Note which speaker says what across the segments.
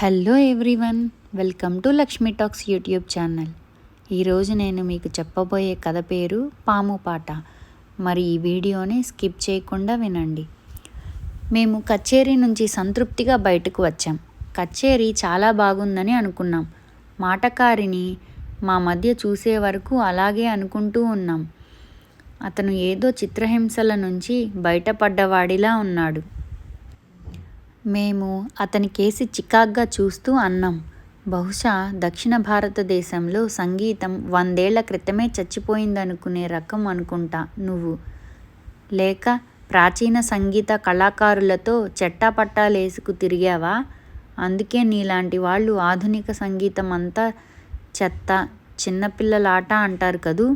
Speaker 1: Hello everyone, welcome to Lakshmi talks YouTube channel. ఈరోజు నేను మీకు చెప్పబోయే కథ పేరు పాము పాట. మరి ఈ వీడియోని స్కిప్ చేయకుండా వినండి. మేము కచేరీ నుంచి సంతృప్తిగా బయటకు వచ్చాం. కచేరీ చాలా బాగుందని అనుకున్నాం. మాటకారిని మా మధ్య చూసే వరకు అలాగే అనుకుంటూ ఉన్నాం. అతను ఏదో చిత్రహింసల నుంచి బయటపడ్డవాడిలా ఉన్నాడు. మేము అతని కేసి చికాగ్గా చూస్తూ అన్నాం, బహుశా దక్షిణ భారతదేశంలో సంగీతం 100 ఏళ్ల క్రితమే చచ్చిపోయిందనుకునే రకం అనుకుంటా నువ్వు. లేక ప్రాచీన సంగీత కళాకారులతో చెట్టాపట్టాలేసుకు తిరిగావా? అందుకే నీలాంటి వాళ్ళు ఆధునిక సంగీతం అంతా చెత్త, చిన్నపిల్లలాట అంటారు కదూ.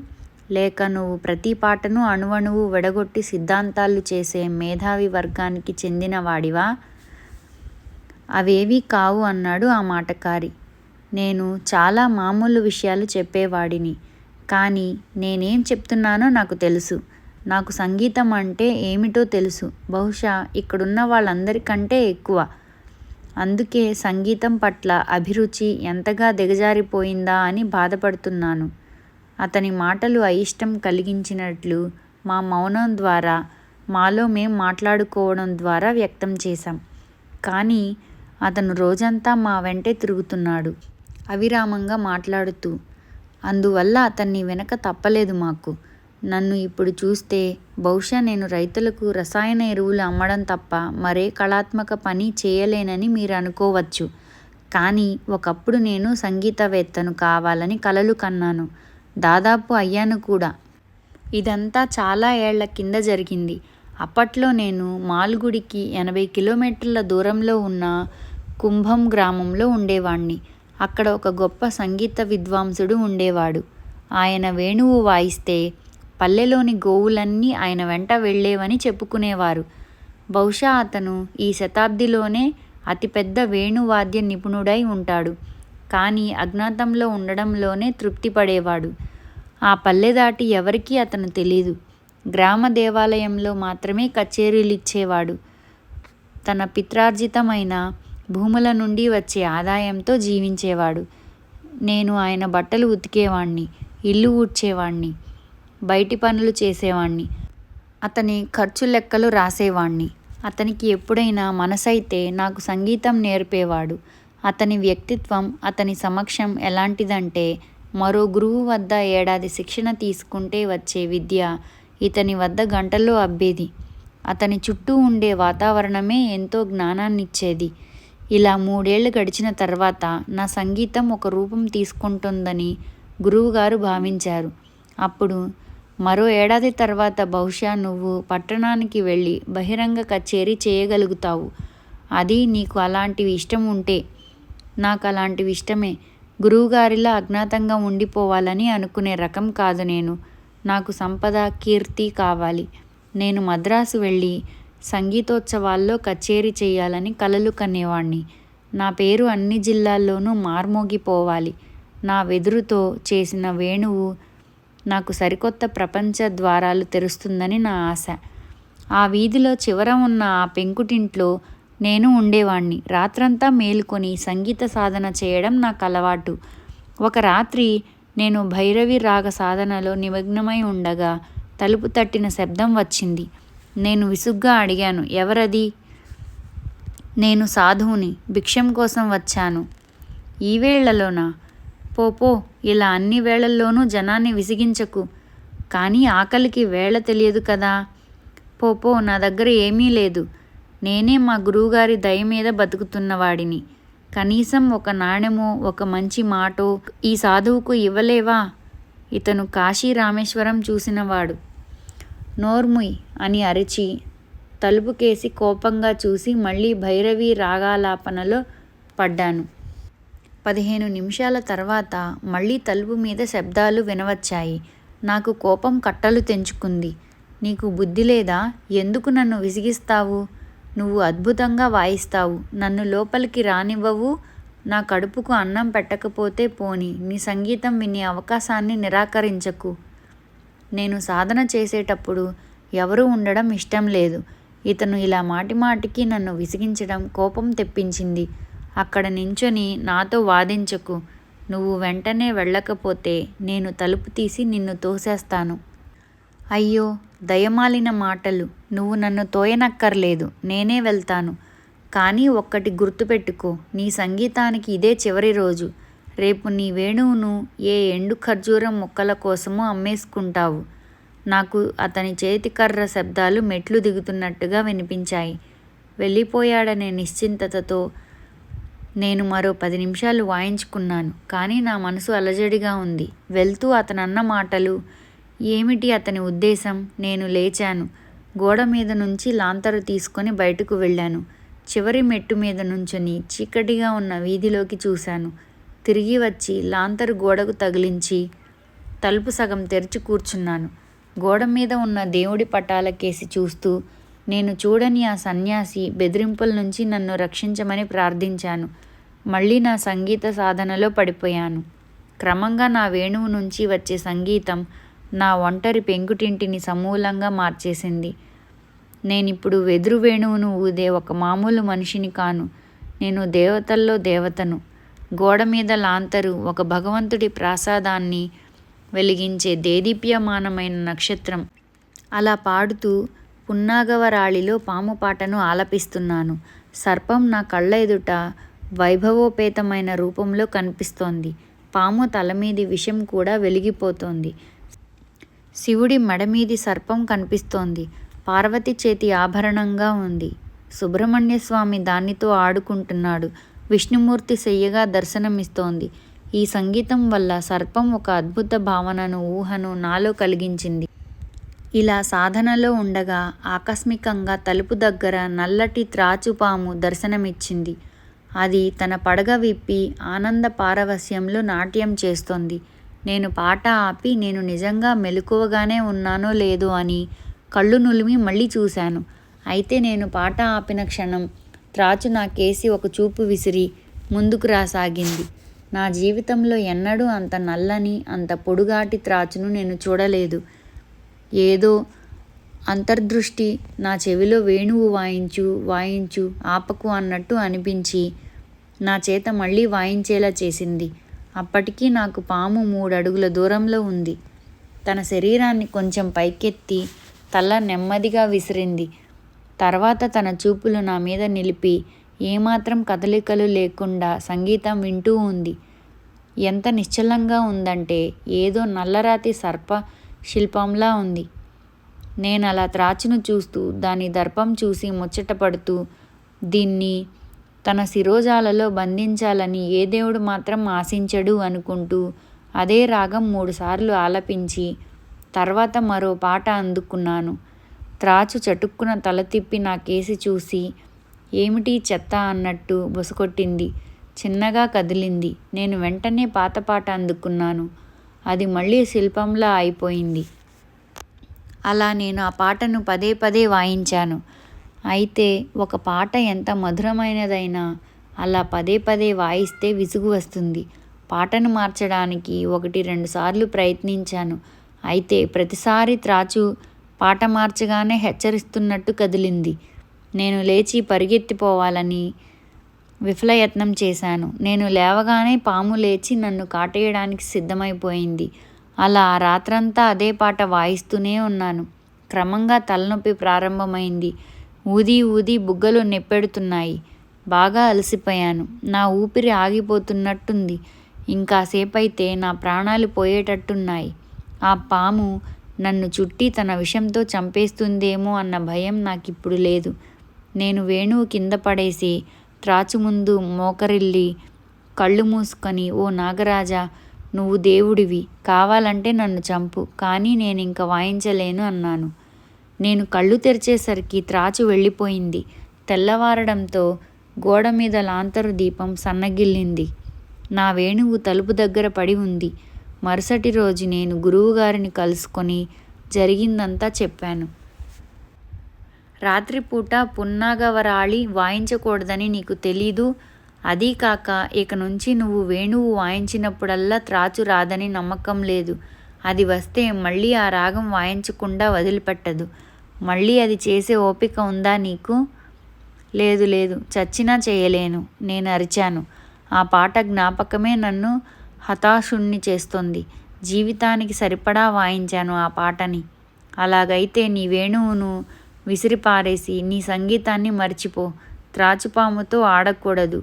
Speaker 1: లేక నువ్వు ప్రతి పాటను అణువణువు విడగొట్టి సిద్ధాంతాలు చేసే మేధావి వర్గానికి చెందినవాడివా? అవేవీ కావు అన్నాడు ఆ మాటకారి. నేను చాలా మామూలు విషయాలు చెప్పేవాడిని. కానీ నేనేం చెప్తున్నానో నాకు తెలుసు. నాకు సంగీతం అంటే ఏమిటో తెలుసు. బహుశా ఇక్కడున్న వాళ్ళందరికంటే ఎక్కువ. అందుకే సంగీతం పట్ల అభిరుచి ఎంతగా దిగజారిపోయిందా అని బాధపడుతున్నాను. అతని మాటలు అయిష్టం కలిగించినట్లు మా మౌనం ద్వారా, మాలో మేం మాట్లాడుకోవడం ద్వారా వ్యక్తం చేశాం. కానీ అతను రోజంతా మా వెంటే తిరుగుతున్నాడు, అవిరామంగా మాట్లాడుతూ. అందువల్ల అతన్ని వెనక తప్పలేదు మాకు. నన్ను ఇప్పుడు చూస్తే బహుశా నేను రైతులకు రసాయన ఎరువులు అమ్మడం తప్ప మరే కళాత్మక పని చేయలేనని మీరు అనుకోవచ్చు. కానీ ఒకప్పుడు నేను సంగీతవేత్తను కావాలని కలలు కన్నాను. దాదాపు అయ్యాను కూడా. ఇదంతా చాలా ఏళ్ల కింద జరిగింది. అప్పట్లో నేను మాల్గుడికి 80 కిలోమీటర్ల దూరంలో ఉన్న కుంభం గ్రామంలో ఉండేవాణ్ణి. అక్కడ ఒక గొప్ప సంగీత విద్వాంసుడు ఉండేవాడు. ఆయన వేణువు వాయిస్తే పల్లెలోని గోవులన్నీ ఆయన వెంట వెళ్ళేవని చెప్పుకునేవారు. బహుశా అతను ఈ శతాబ్దిలోనే అతిపెద్ద వేణువాద్య నిపుణుడై ఉంటాడు. కానీ అజ్ఞాతంలో ఉండడంలోనే తృప్తి పడేవాడు. ఆ పల్లె దాటి ఎవరికీ అతను తెలీదు. గ్రామ దేవాలయంలో మాత్రమే కచేరీలిచ్చేవాడు. తన పిత్రార్జితమైన భూముల నుండి వచ్చే ఆదాయంతో జీవించేవాడు. నేను ఆయన బట్టలు ఉతికేవాణ్ణి, ఇల్లు ఊడ్చేవాణ్ణి, బయటి పనులు చేసేవాణ్ణి, అతని ఖర్చు లెక్కలు రాసేవాణ్ణి. అతనికి ఎప్పుడైనా మనసైతే నాకు సంగీతం నేర్పేవాడు. అతని వ్యక్తిత్వం అతని సమక్షం ఎలాంటిదంటే, మరో గురువు వద్ద ఏడాది శిక్షణ తీసుకుంటే వచ్చే విద్య ఇతని వద్ద గంటల్లో అబ్బేది. అతని చుట్టూ ఉండే వాతావరణమే ఎంతో జ్ఞానాన్నిచ్చేది. ఇలా 3 ఏళ్లు గడిచిన తర్వాత నా సంగీతం ఒక రూపం తీసుకుంటుందని గురువుగారు భావించారు. అప్పుడు మరో ఏడాది తర్వాత బహుశా నువ్వు పట్టణానికి వెళ్ళి బహిరంగ కచేరీ చేయగలుగుతావు. అది నీకు అలాంటివి ఇష్టం ఉంటే. నాకు అలాంటివి ఇష్టమే. గురువుగారిలా అజ్ఞాతంగా ఉండిపోవాలని అనుకునే రకం కాదు నేను. నాకు సంపద, కీర్తి కావాలి. నేను మద్రాసు వెళ్ళి సంగీతోత్సవాల్లో కచేరీ చేయాలని కలలు కనేవాణ్ణి. నా పేరు అన్ని జిల్లాల్లోనూ మార్మోగిపోవాలి. నా వెదురుతో చేసిన వేణువు నాకు సరికొత్త ప్రపంచ ద్వారాలు తెరుస్తుందని నా ఆశ. ఆ వీధిలో చివర ఉన్న ఆ పెంకుటింట్లో నేను ఉండేవాణ్ణి. రాత్రంతా మేలుకొని సంగీత సాధన చేయడం నాకు అలవాటు. ఒక రాత్రి నేను భైరవి రాగ సాధనలో నిమగ్నమై ఉండగా తలుపు తట్టిన శబ్దం వచ్చింది. నేను విసుగ్గా అడిగాను, ఎవరది? నేను సాధువుని, భిక్షం కోసం వచ్చాను. ఈ వేళలోనా? పో, ఇలా అన్ని వేళల్లోనూ జనాన్ని విసిగించకు. కానీ ఆకలికి వేళ తెలియదు కదా. పో, నా దగ్గర ఏమీ లేదు. నేనే మా గురువుగారి దయ మీద బతుకుతున్నవాడిని. కనీసం ఒక నాణెమో, ఒక మంచి మాటో ఈ సాధువుకు ఇవ్వలేవా? ఇతను కాశీ రామేశ్వరం చూసినవాడు. నోర్ముయ్ అని అరిచి తలుపుకేసి కోపంగా చూసి మళ్ళీ భైరవి రాగాలాపనలో పడ్డాను. 15 నిమిషాల తర్వాత మళ్ళీ తలుపు మీద శబ్దాలు వినవచ్చాయి. నాకు కోపం కట్టలు తెంచుకుంది. నీకు బుద్ధి లేదా? ఎందుకు నన్ను విసిగిస్తావు? నువ్వు అద్భుతంగా వాయిస్తావు. నన్ను లోపలికి రానివ్వవు. నా కడుపుకు అన్నం పెట్టకపోతే పోని, నీ సంగీతం వినే అవకాశాన్ని నిరాకరించకు. నేను సాధన చేసేటప్పుడు ఎవరూ ఉండడం ఇష్టం లేదు. ఇతను ఇలా మాటిమాటికి నన్ను విసిగించడం కోపం తెప్పించింది. అక్కడ నించొని నాతో వాదించకు. నువ్వు వెంటనే వెళ్ళకపోతే నేను తలుపు తీసి నిన్ను తోసేస్తాను. అయ్యో, దయమాలిన మాటలు. నువ్వు నన్ను తోయనక్కర్లేదు, నేనే వెళ్తాను. కానీ ఒక్కటి గుర్తుపెట్టుకో, నీ సంగీతానికి ఇదే చివరి రోజు. రేపు నీ వేణువును ఏ ఎండు ఖర్జూరం ముక్కల కోసమో అమ్మేసుకుంటావు. నాకు అతని చేతికర్ర శబ్దాలు మెట్లు దిగుతున్నట్టుగా వినిపించాయి. వెళ్ళిపోయాడనే నిశ్చింతతతో నేను మరో 10 నిమిషాలు వాయించుకున్నాను. కానీ నా మనసు అలజడిగా ఉంది. వెళ్తూ అతనన్న మాటలు ఏమిటి అతని ఉద్దేశం? నేను లేచాను. గోడ మీద నుంచి లాంతరు తీసుకొని బయటకు వెళ్ళాను. చివరి మెట్టు మీద నుంచుని చీకటిగా ఉన్న వీధిలోకి చూశాను. తిరిగి వచ్చి లాంతరు గోడకు తగిలించి తలుపు సగం తెరిచి కూర్చున్నాను. గోడ మీద ఉన్న దేవుడి పటాలకేసి చూస్తూ నేను చూడని ఆ సన్యాసి బెదిరింపుల నుంచి నన్ను రక్షించమని ప్రార్థించాను. మళ్ళీ నా సంగీత సాధనలో పడిపోయాను. క్రమంగా నా వేణువు నుంచి వచ్చే సంగీతం నా ఒంటరి పెంకుటింటిని సమూలంగా మార్చేసింది. నేనిప్పుడు వెదురు వేణువును ఊదే ఒక మామూలు మనిషిని కాను. నేను దేవతల్లో దేవతను. గోడ మీద లాంతరు ఒక భగవంతుడి ప్రసాదాన్ని వెలిగించే దేదీప్యమానమైన నక్షత్రం. అలా పాడుతూ పున్నాగవరాళిలో పాము పాటను ఆలపిస్తున్నాను. సర్పం నా కళ్ళ ఎదుట వైభవోపేతమైన రూపంలో కనిపిస్తోంది. పాము తలమీది విషం కూడా వెలిగిపోతోంది. శివుడి మెడమీది సర్పం కనిపిస్తోంది. పార్వతి చేతి ఆభరణంగా ఉంది. సుబ్రహ్మణ్యస్వామి దానితో ఆడుకుంటున్నాడు. విష్ణుమూర్తి శయ్యగా దర్శనమిస్తోంది. ఈ సంగీతం వల్ల సర్పం ఒక అద్భుత భావనను, ఊహను నాలో కలిగించింది. ఇలా సాధనలో ఉండగా ఆకస్మికంగా తలుపు దగ్గర నల్లటి త్రాచుపాము దర్శనమిచ్చింది. అది తన పడగ విప్పి ఆనంద పారవస్యంలో నాట్యం చేస్తోంది. నేను పాట ఆపి నేను నిజంగా మెలకువగానే ఉన్నానో లేదో అని కళ్ళు నులిమి మళ్ళీ చూశాను. అయితే నేను పాట ఆపిన క్షణం త్రాచు నాకేసి ఒక చూపు విసిరి ముందుకు రాసాగింది. నా జీవితంలో ఎన్నడూ అంత నల్లని, అంత పొడుగాటి త్రాచును నేను చూడలేదు. ఏదో అంతర్దృష్టి నా చెవిలో వేణువు వాయించు వాయించు ఆపకు అన్నట్టు అనిపించి నా చేత మళ్ళీ వాయించేలా చేసింది. అప్పటికీ నాకు పాము 3 అడుగుల దూరంలో ఉంది. తన శరీరాన్ని కొంచెం పైకెత్తి తల నెమ్మదిగా విసిరింది. తర్వాత తన చూపులు నా మీద నిలిపి ఏమాత్రం కదలికలు లేకుండా సంగీతం వింటూ ఉంది. ఎంత నిశ్చలంగా ఉందంటే ఏదో నల్లరాతి సర్ప శిల్పంలా ఉంది. నేనలా త్రాచును చూస్తూ దాని దర్పం చూసి ముచ్చటపడుతూ దీన్ని తన శిరోజాలలో బంధించాలని ఏ దేవుడు మాత్రం ఆశించడు అనుకుంటూ అదే రాగం 3 సార్లు ఆలపించి తర్వాత మరో పాట అందుకున్నాను. త్రాచు చటుక్కున తల తిప్పి నా కేసి చూసి ఏమిటి చెత్త అన్నట్టు బుసకొట్టింది. చిన్నగా కదిలింది. నేను వెంటనే పాత పాట అందుకున్నాను. అది మళ్ళీ శిల్పంలా అయిపోయింది. అలా నేను ఆ పాటను పదే పదే వాయించాను. అయితే ఒక పాట ఎంత మధురమైనదైనా అలా పదే పదే వాయిస్తే విసుగు వస్తుంది. పాటను మార్చడానికి 1-2 సార్లు ప్రయత్నించాను. అయితే ప్రతిసారి త్రాచు పాట మార్చగానే హెచ్చరిస్తున్నట్టు కదిలింది. నేను లేచి పరిగెత్తిపోవాలని విఫలయత్నం చేశాను. నేను లేవగానే పాము లేచి నన్ను కాటేయడానికి సిద్ధమైపోయింది. అలా ఆ రాత్రంతా అదే పాట వాయిస్తూనే ఉన్నాను. క్రమంగా తలనొప్పి ప్రారంభమైంది. ఊది ఊది బుగ్గలు నెప్పెడుతున్నాయి. బాగా అలసిపోయాను. నా ఊపిరి ఆగిపోతున్నట్టుంది. ఇంకాసేపైతే నా ప్రాణాలు పోయేటట్టున్నాయి. ఆ పాము నన్ను చుట్టి తన విషంతో చంపేస్తుందేమో అన్న భయం నాకిప్పుడు లేదు. నేను వేణువు కింద పడేసి త్రాచు ముందు మోకరిల్లి కళ్ళు మూసుకొని ఓ నాగరాజా, నువ్వు దేవుడివి, కావాలంటే నన్ను చంపు, కానీ నేనింక వాయించలేను అన్నాను. నేను కళ్ళు తెరిచేసరికి త్రాచు వెళ్ళిపోయింది. తెల్లవారడంతో గోడ మీద లాంతరు దీపం సన్నగిల్లింది. నా వేణువు తలుపు దగ్గర పడి ఉంది. మరుసటి రోజు నేను గురువుగారిని కలుసుకొని జరిగిందంతా చెప్పాను. రాత్రిపూట పున్నాగవరాళి వాయించకూడదని నీకు తెలీదు? అదీ కాక ఇక నుంచి నువ్వు వేణువు వాయించినప్పుడల్లా త్రాచు రాదని నమ్మకం లేదు. అది వస్తే మళ్ళీ ఆ రాగం వాయించకుండా వదిలిపెట్టదు. మళ్ళీ అది చేసే ఓపిక ఉందా నీకు? లేదు లేదు, చచ్చినా చేయలేను, నేను అరిచాను. ఆ పాట జ్ఞాపకమే నన్ను హతాశుణ్ణి చేస్తోంది. జీవితానికి సరిపడా వాయించాను ఆ పాటని. అలాగైతే నీ వేణువును విసిరిపారేసి నీ సంగీతాన్ని మర్చిపో. త్రాచుపాముతో ఆడకూడదు,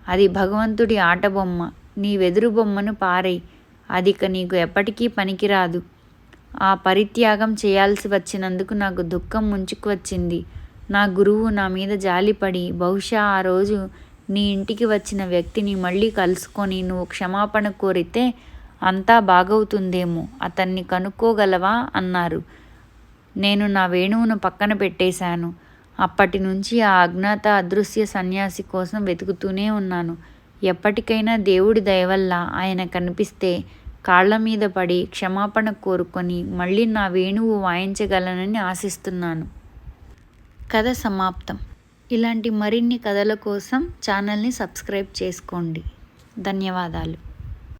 Speaker 1: అది భగవంతుడి ఆటబొమ్మ. నీ వెదురు బొమ్మను పారేయ్, అదిక నీకు ఎప్పటికీ పనికిరాదు. ఆ పరిత్యాగం చేయాల్సి వచ్చినందుకు నాకు దుఃఖం ముంచుకు వచ్చింది. నా గురువు నా మీద జాలిపడి బహుశా ఆ రోజు నీ ఇంటికి వచ్చిన వ్యక్తిని మళ్ళీ కలుసుకొని నువ్వు క్షమాపణ కోరితే అంతా బాగవుతుందేమో, అతన్ని కనుక్కోగలవా అన్నారు. నేను నా వేణువును పక్కన పెట్టేశాను. అప్పటి నుంచి ఆ అజ్ఞాత అదృశ్య సన్యాసి కోసం వెతుకుతూనే ఉన్నాను. ఎప్పటికైనా దేవుడి దయవల్ల ఆయన కనిపిస్తే కాళ్ల మీద పడి క్షమాపణ కోరుకొని మళ్ళీ నా వేణువు వాయించగలనని ఆశిస్తున్నాను. కథ సమాప్తం. ఇలాంటి మరిన్ని కథల కోసం ఛానల్ని సబ్స్క్రైబ్ చేసుకోండి. ధన్యవాదాలు.